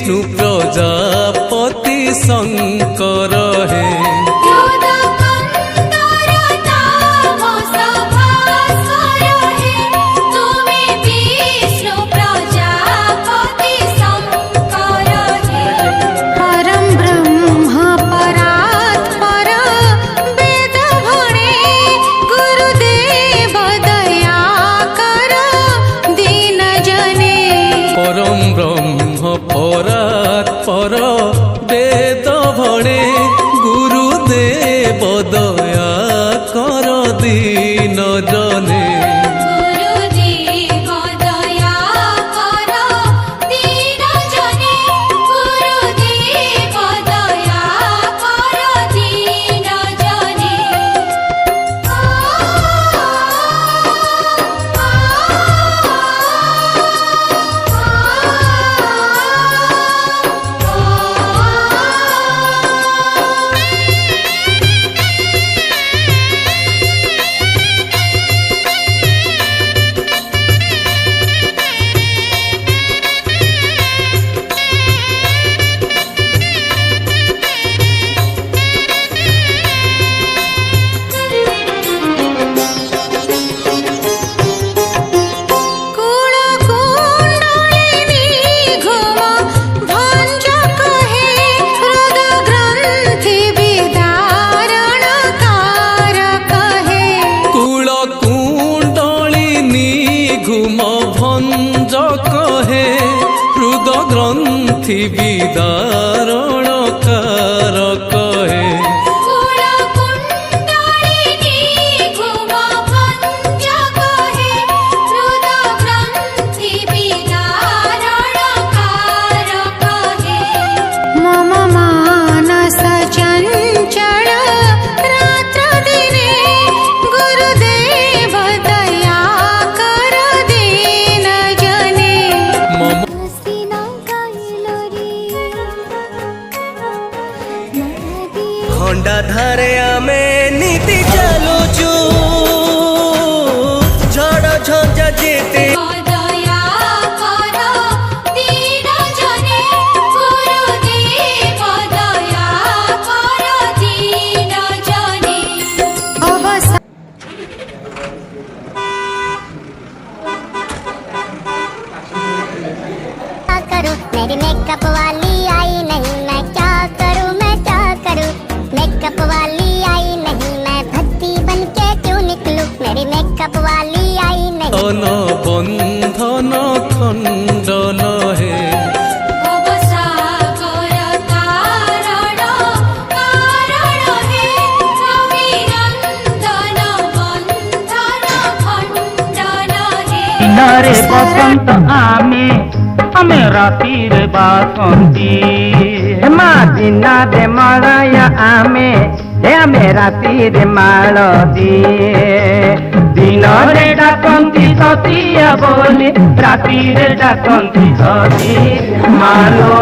विष्णु प्रजापति शंकर हे पर वेद भणे गुरुदेव दया कर दीन जने ग्रंथि विदारण कार कहे मम मानस चंचल रात्र दिने गुरुदेव दया कर दीन जने खंडा धारे आमे नीति चलुचु झड़ झंझा जेते मेरी मेकअप वाली आई नहीं, मैं क्या करूं, मैं क्या करूं। मेकअप वाली आई नहीं, मैं भक्ति बन के क्यों निकलूं। मेरी मेकअप वाली आई नहीं। तन बंधन खंडन हे रे बसंत आमे रातिर बासंती मा दिना दे माया आमे रातिर मालती दिन रे डाकंती सतिया बोले रातिर डाकंती सती मालो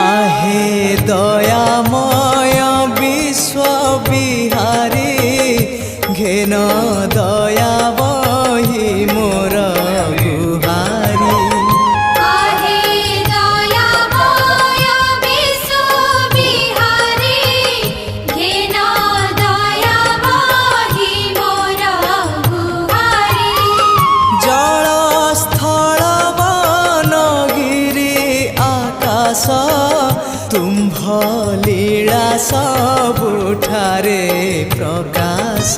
आहे दयामय विश्व बिहारी घेन दया बही मोर गुहारी जल स्थल वन गिरी आकाश तुम्भ लीला सबुठारे प्रकाश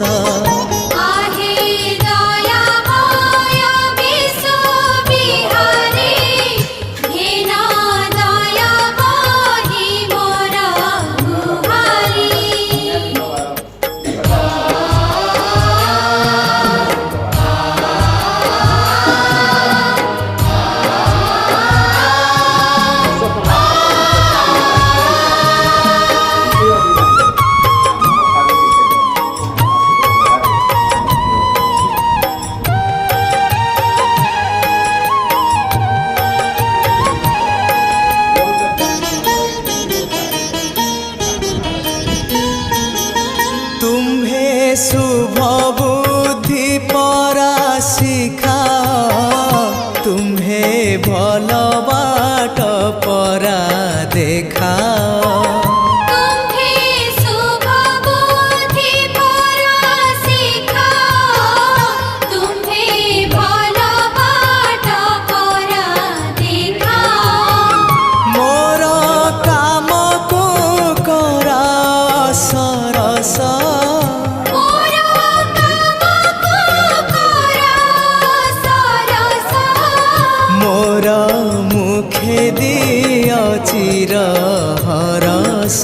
भेदी अचिर हरस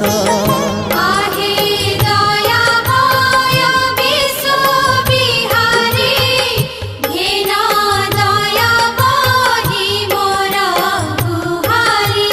आहे दयामय विश्व बिहारी घेन दया बही मोर गुहारी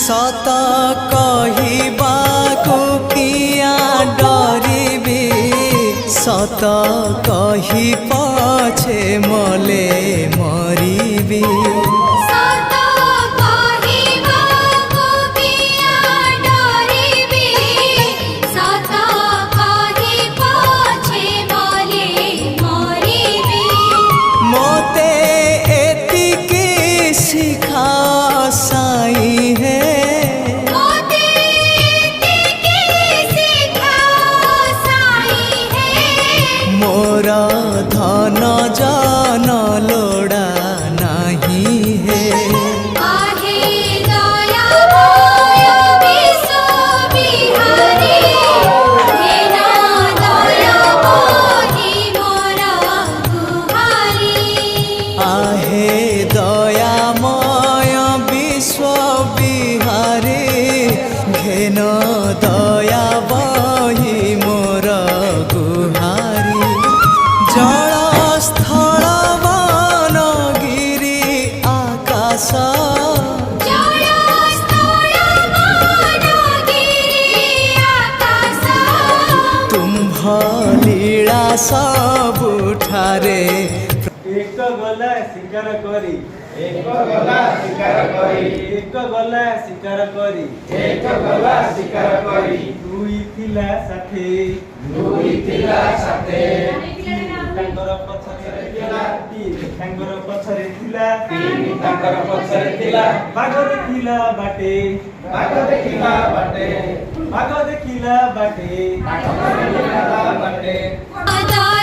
सत कहिबाकु किया डरिबी सत कहि पछे मले मरिबी सत कहिबाकु किया डरिबी सत कहि पछे मले मरिबी मोते एतिकी शिखा साई है मोते एतिकी शिखा साई है मोर धन जन लोड़ा नहीं है आहे दयामय विश्व बिहारी घेन दया बही मोर गुहारी आहे दयामय विश्व बिहारी घेन दया बही मोर गुहारी जल स्थल वन गिरी आकाश जल स्थल वनगिरी आकाश तुम्भ लीला सबुठारे एक गला शिकार करी एक गला शिकार करी एक गला शिकार करी एक गला शिकार करी दुई थिला साथे तांकर पछरे थिला तांकर पछरे थिला तांकर पछरे थिला बाघ देखिला बाटे बाघ देखिला बाटे बाघ देखिला बाटे बाघ देखिला बाटे दया